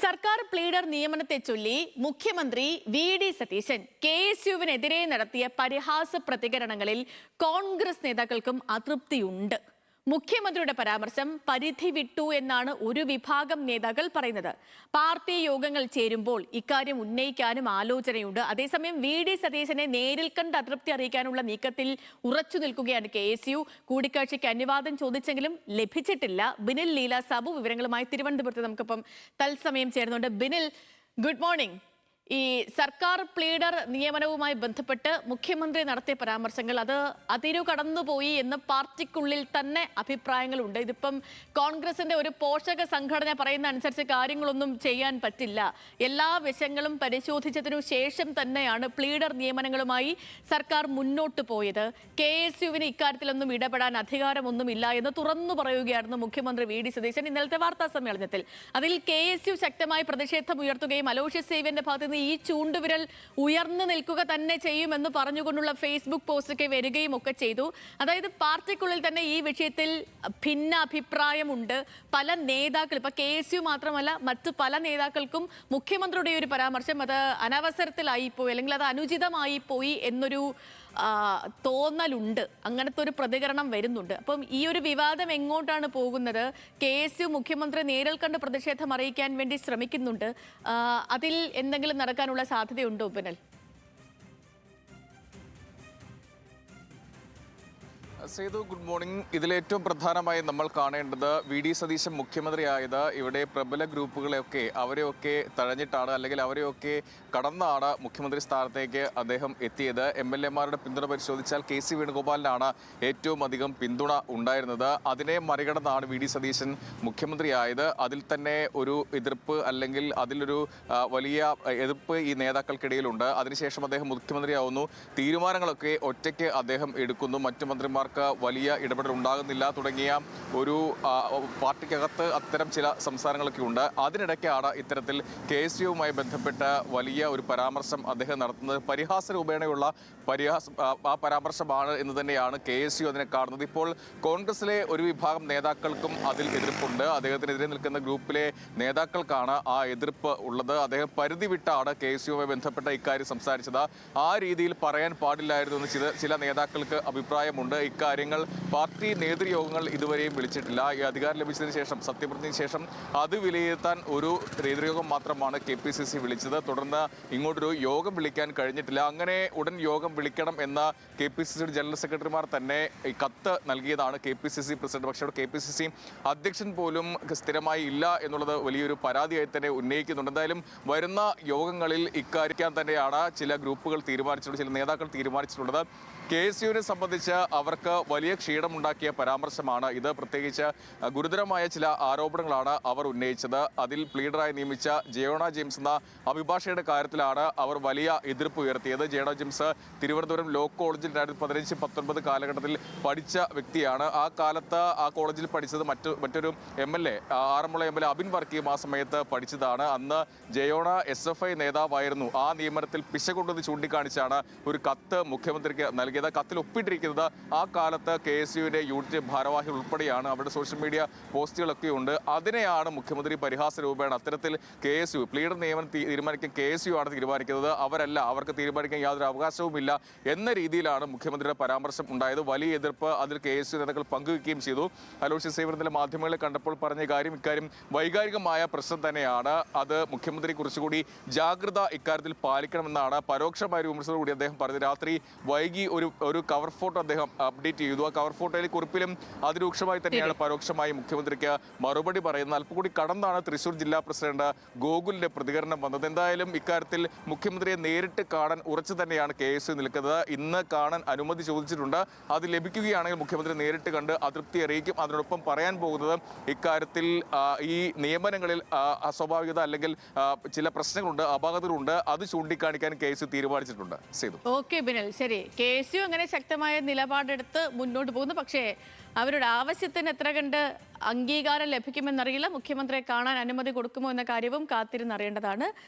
സർക്കാർ പ്ലീഡർ നിയമനത്തെ ചൊല്ലി മുഖ്യമന്ത്രി വി.ഡി. സതീശൻ കെ.എസ്.യുവിനെതിരെ നടത്തിയ പരിഹാസ പ്രതികരണങ്ങളിൽ കോൺഗ്രസ് നേതാക്കൾക്കും അതൃപ്തിയുണ്ട്. മുഖ്യമന്ത്രിയുടെ പരാമർശം പരിധി വിട്ടു എന്നാണ് ഒരു വിഭാഗം നേതാക്കൾ പറയുന്നത്. പാർട്ടി യോഗങ്ങൾ ചേരുമ്പോൾ ഇക്കാര്യം ഉന്നയിക്കാനും ആലോചനയുണ്ട്. അതേസമയം വി.ഡി. സതീശനെ നേരിൽ കണ്ട് അതൃപ്തി അറിയിക്കാനുള്ള നീക്കത്തിൽ ഉറച്ചു നിൽക്കുകയാണ് കെ.എസ്.യു. കൂടിക്കാഴ്ചയ്ക്ക് അനുവാദം ചോദിച്ചെങ്കിലും ലഭിച്ചിട്ടില്ല. ബിനിൽ ലീല സാബു വിവരങ്ങളുമായി തിരുവനന്തപുരത്ത് നമുക്കിപ്പം തത്സമയം ചേരുന്നുണ്ട്. Binil, good morning. ഈ സർക്കാർ പ്ലീഡർ നിയമനവുമായി ബന്ധപ്പെട്ട് മുഖ്യമന്ത്രി നടത്തിയ പരാമർശങ്ങൾ അത് അതിരു കടന്നുപോയി എന്ന് പാർട്ടിക്കുള്ളിൽ തന്നെ അഭിപ്രായങ്ങളുണ്ട്. ഇതിപ്പം കോൺഗ്രസിന്റെ ഒരു പോഷക സംഘടന പറയുന്ന അനുസരിച്ച് കാര്യങ്ങളൊന്നും ചെയ്യാൻ പറ്റില്ല. എല്ലാ വശങ്ങളും പരിശോധിച്ചതിനു ശേഷം തന്നെയാണ് പ്ലീഡർ നിയമനങ്ങളുമായി സർക്കാർ മുന്നോട്ട് പോയത്. കെ.എസ്.യുവിന് ഇക്കാര്യത്തിലൊന്നും ഇടപെടാൻ അധികാരമൊന്നുമില്ല എന്ന് തുറന്നു പറയുകയായിരുന്നു മുഖ്യമന്ത്രി വി.ഡി. സതീശൻ ഇന്നലത്തെ വാർത്താ സമ്മേളനത്തിൽ. അതിൽ കെ.എസ്.യു ശക്തമായി പ്രതിഷേധം ഉയർത്തുകയും അലോഷ്യസ് സേവ്യന്റെ ഭാഗത്ത് ഈ ചൂണ്ടുവിരൽ ഉയർന്നു നിൽക്കുക തന്നെ ചെയ്യുമെന്ന് പറഞ്ഞുകൊണ്ടുള്ള ഫേസ്ബുക്ക് പോസ്റ്റൊക്കെ വരികയും ഒക്കെ ചെയ്തു. അതായത് പാർട്ടിക്കുള്ളിൽ തന്നെ ഈ വിഷയത്തിൽ ഭിന്ന അഭിപ്രായമുണ്ട്. പല നേതാക്കൾ, ഇപ്പൊ കെ.എസ്.യു മാത്രമല്ല മറ്റു പല നേതാക്കൾക്കും മുഖ്യമന്ത്രിയുടെ ഒരു പരാമർശം അത് അനവസരത്തിലായി പോയി അല്ലെങ്കിൽ അത് അനുചിതമായി പോയി എന്നൊരു തോന്നലുണ്ട്. അങ്ങനത്തെ ഒരു പ്രതികരണം വരുന്നുണ്ട്. അപ്പം ഈ ഒരു വിവാദം എങ്ങോട്ടാണ് പോകുന്നത്? കെ.എസ്.യു മുഖ്യമന്ത്രി നേരിൽ കണ്ട് പ്രതിഷേധം അറിയിക്കാൻ വേണ്ടി ശ്രമിക്കുന്നുണ്ട്. അതിൽ എന്തെങ്കിലും നടക്കാനുള്ള സാധ്യതയുണ്ടോ ബിനൽ? Sethu, good morning. ഇതിലേറ്റവും പ്രധാനമായി നമ്മൾ കാണേണ്ടത് വി.ഡി. സതീശൻ മുഖ്യമന്ത്രിയായത് ഇവിടെ പ്രബല ഗ്രൂപ്പുകളെയൊക്കെ അവരെയൊക്കെ തഴഞ്ഞിട്ടാണ്, അല്ലെങ്കിൽ അവരെയൊക്കെ കടന്നാണ് മുഖ്യമന്ത്രി സ്ഥാനത്തേക്ക് അദ്ദേഹം എത്തിയത്. എം.എൽ.എമാരുടെ പിന്തുണ പരിശോധിച്ചാൽ കെ.സി. വേണുഗോപാലിനാണ് ഏറ്റവും അധികം പിന്തുണ ഉണ്ടായിരുന്നത്. അതിനെ മറികടന്നാണ് വി.ഡി. സതീശൻ മുഖ്യമന്ത്രിയായത്. അതിൽ തന്നെ ഒരു എതിർപ്പ്, അല്ലെങ്കിൽ അതിലൊരു വലിയ എതിർപ്പ് ഈ നേതാക്കൾക്കിടയിലുണ്ട്. അതിനുശേഷം അദ്ദേഹം മുഖ്യമന്ത്രിയാവുന്നു. തീരുമാനങ്ങളൊക്കെ ഒറ്റയ്ക്ക് അദ്ദേഹം എടുക്കുന്നു. മറ്റു മന്ത്രിമാർക്ക് വലിയ ഇടപെടൽ ഉണ്ടാകുന്നില്ല തുടങ്ങിയ ഒരു പാർട്ടിക്കകത്ത് അത്തരം ചില സംസാരങ്ങളൊക്കെ ഉണ്ട്. അതിനിടയ്ക്കാണ് ഇത്തരത്തിൽ കെ.എസ്.യുവുമായി ബന്ധപ്പെട്ട് വലിയ ഒരു പരാമർശം അദ്ദേഹം നടത്തുന്നത്. പരിഹാസ രൂപേണയുള്ള ആ പരാമർശമാണ് എന്ന് തന്നെയാണ് കെ.എസ്.യു അതിനെ കാണുന്നത്. ഇപ്പോൾ കോൺഗ്രസിലെ ഒരു വിഭാഗം നേതാക്കൾക്കും അതിൽ എതിർപ്പുണ്ട്. അദ്ദേഹത്തിനെതിരെ നിൽക്കുന്ന ഗ്രൂപ്പിലെ നേതാക്കൾക്കാണ് ആ എതിർപ്പ് ഉള്ളത്. അദ്ദേഹം പരിധി വിട്ടാണ് കെ.എസ്.യുവുമായി ബന്ധപ്പെട്ട ഇക്കാര്യം സംസാരിച്ചത്. ആ രീതിയിൽ പറയാൻ പാടില്ലായിരുന്നു എന്ന് ചില നേതാക്കൾക്ക് അഭിപ്രായമുണ്ട്. ഇക്കാര്യങ്ങൾ പാർട്ടി നേതൃയോഗങ്ങൾ ഇതുവരെയും വിളിച്ചിട്ടില്ല. ഈ അധികാരം ലഭിച്ചതിന് ശേഷം, സത്യപ്രതിജ്ഞയ്ക്ക് ശേഷം അത് വിലയിരുത്താൻ ഒരു നേതൃയോഗം മാത്രമാണ് കെ.പി.സി.സി വിളിച്ചത്. തുടർന്ന് ഇങ്ങോട്ടൊരു യോഗം വിളിക്കാൻ കഴിഞ്ഞിട്ടില്ല. അങ്ങനെ ഉടൻ യോഗം വിളിക്കണം എന്ന കെ.പി.സി.സിയുടെ ജനറൽ സെക്രട്ടറിമാർ തന്നെ കത്ത് നൽകിയതാണ് കെ.പി.സി.സി പ്രസിഡന്റ്. പക്ഷേ കെ.പി.സി.സി അധ്യക്ഷൻ പോലും സ്ഥിരമായി ഇല്ല എന്നുള്ളത് വലിയൊരു പരാതിയായി തന്നെ ഉന്നയിക്കുന്നുണ്ട്. എന്തായാലും വരുന്ന യോഗങ്ങളിൽ ഇക്കാര്യം തന്നെയാണ് ചില ഗ്രൂപ്പുകൾ തീരുമാനിച്ചിട്ടുള്ളത്, ചില നേതാക്കൾ തീരുമാനിച്ചിട്ടുള്ളത്. കെ.എസ്.യുവിനെ സംബന്ധിച്ച് അവർക്ക് വലിയ ക്ഷീണമുണ്ടാക്കിയ പരാമർശമാണ് ഇത്. പ്രത്യേകിച്ച് ഗുരുതരമായ ചില ആരോപണങ്ങളാണ് അവർ ഉന്നയിച്ചത്. അതിൽ പ്ലീഡറായി നിയമിച്ച ജയോണ ജെയിംസ് എന്ന അഭിഭാഷകയുടെ കാര്യത്തിലാണ് അവർ വലിയ എതിർപ്പ് ഉയർത്തിയത്. ജയോണ ജെയിംസ് തിരുവനന്തപുരം ലോ കോളേജിൽ 2015-19 കാലഘട്ടത്തിൽ പഠിച്ച വ്യക്തിയാണ്. ആ കാലത്ത് ആ കോളേജിൽ പഠിച്ചത് മറ്റൊരു എം.എൽ.എ, ആറന്മുള എം.എൽ.എ അബിൻ വർക്കിയും ആ സമയത്ത് പഠിച്ചതാണ്. അന്ന് ജയോണ എസ്.എഫ്.ഐ നേതാവായിരുന്നു. ആ നിയമനത്തിൽ പിശകുണ്ടെന്ന് ചൂണ്ടിക്കാണിച്ചാണ് ഒരു കത്ത് മുഖ്യമന്ത്രിക്ക് നൽകിയത്. കത്തിൽ ഒപ്പിട്ടിരിക്കുന്നത് ആ കാലത്ത് കെ.എസ്.യുവിന്റെ യൂണിറ്റ് ഭാരവാഹികൾ ഉൾപ്പെടെയാണ്. അവരുടെ സോഷ്യൽ മീഡിയ പോസ്റ്റുകളൊക്കെ ഉണ്ട്. അതിനെയാണ് മുഖ്യമന്ത്രി പരിഹാസ രൂപേണ അത്തരത്തിൽ കെ.എസ്.യു പ്ലീഡർ നിയമനം തീരുമാനിക്കാൻ കെ.എസ്.യു ആണ് തീരുമാനിക്കുന്നത്, അവരല്ല, അവർക്ക് തീരുമാനിക്കാൻ യാതൊരു അവകാശവുമില്ല എന്ന രീതിയിലാണ് മുഖ്യമന്ത്രിയുടെ പരാമർശം ഉണ്ടായത്. വലിയ എതിർപ്പ് അതിൽ കെ.എസ്.യു നേതാക്കൾ പങ്കുവയ്ക്കുകയും ചെയ്തു. അലോഷ്യസ് സേവ്യർ മാധ്യമങ്ങളെ കണ്ടപ്പോൾ പറഞ്ഞ ഇക്കാര്യം വൈകാരികമായ പ്രശ്നം തന്നെയാണ്. അത് മുഖ്യമന്ത്രി കുറച്ചുകൂടി ജാഗ്രത ഇക്കാര്യത്തിൽ പാലിക്കണമെന്നാണ് പരോക്ഷമായ വിമർശനം കൂടി അദ്ദേഹം പറഞ്ഞത്. രാത്രി വൈകി ഒരു കവർ ഫോട്ടോ അദ്ദേഹം അപ്ഡേറ്റ് ചെയ്തു. ആ കവർ ഫോട്ടോയിൽ കുറിപ്പിലും അതിരൂക്ഷമായി തന്നെയാണ് പരോക്ഷമായി മുഖ്യമന്ത്രിക്ക് മറുപടി പറയുന്നത്. അല്പം കൂടി കടന്നാണ് തൃശൂർ ജില്ലാ പ്രസിഡന്റ് ഗോകുലിന്റെ പ്രതികരണം വന്നത്. എന്തായാലും ഇക്കാര്യത്തിൽ മുഖ്യമന്ത്രിയെ നേരിട്ട് കാണാൻ ഉറച്ചു തന്നെയാണ് കെ.എസ്.യു നിൽക്കുന്നത്. ഇന്ന് കാണാൻ അനുമതി ചോദിച്ചിട്ടുണ്ട്. അത് ലഭിക്കുകയാണെങ്കിൽ മുഖ്യമന്ത്രി നേരിട്ട് കണ്ട് അതൃപ്തി അറിയിക്കും. അതിനോടൊപ്പം പറയാൻ പോകുന്നത് ഇക്കാര്യത്തിൽ ഈ നിയമനങ്ങളിൽ അസ്വാഭാവികത അല്ലെങ്കിൽ ചില പ്രശ്നങ്ങളുണ്ട്, അപാകതകളുണ്ട്, അത് ചൂണ്ടിക്കാണിക്കാൻ കെ.എസ്.യു തീരുമാനിച്ചിട്ടുണ്ട്. ഓക്കെ ബിനൽ, ശരി. കെ.എസ്.യു അങ്ങനെ ശക്തമായ നിലപാടെടുത്ത് മുന്നോട്ട് പോകുന്നു. പക്ഷേ അവരുടെ ആവശ്യത്തിന് എത്ര കണ്ട് അംഗീകാരം ലഭിക്കുമെന്നറിയില്ല. മുഖ്യമന്ത്രിയെ കാണാൻ അനുമതി കൊടുക്കുമോ എന്ന കാര്യവും കാത്തിരുന്നറിയേണ്ടതാണ്.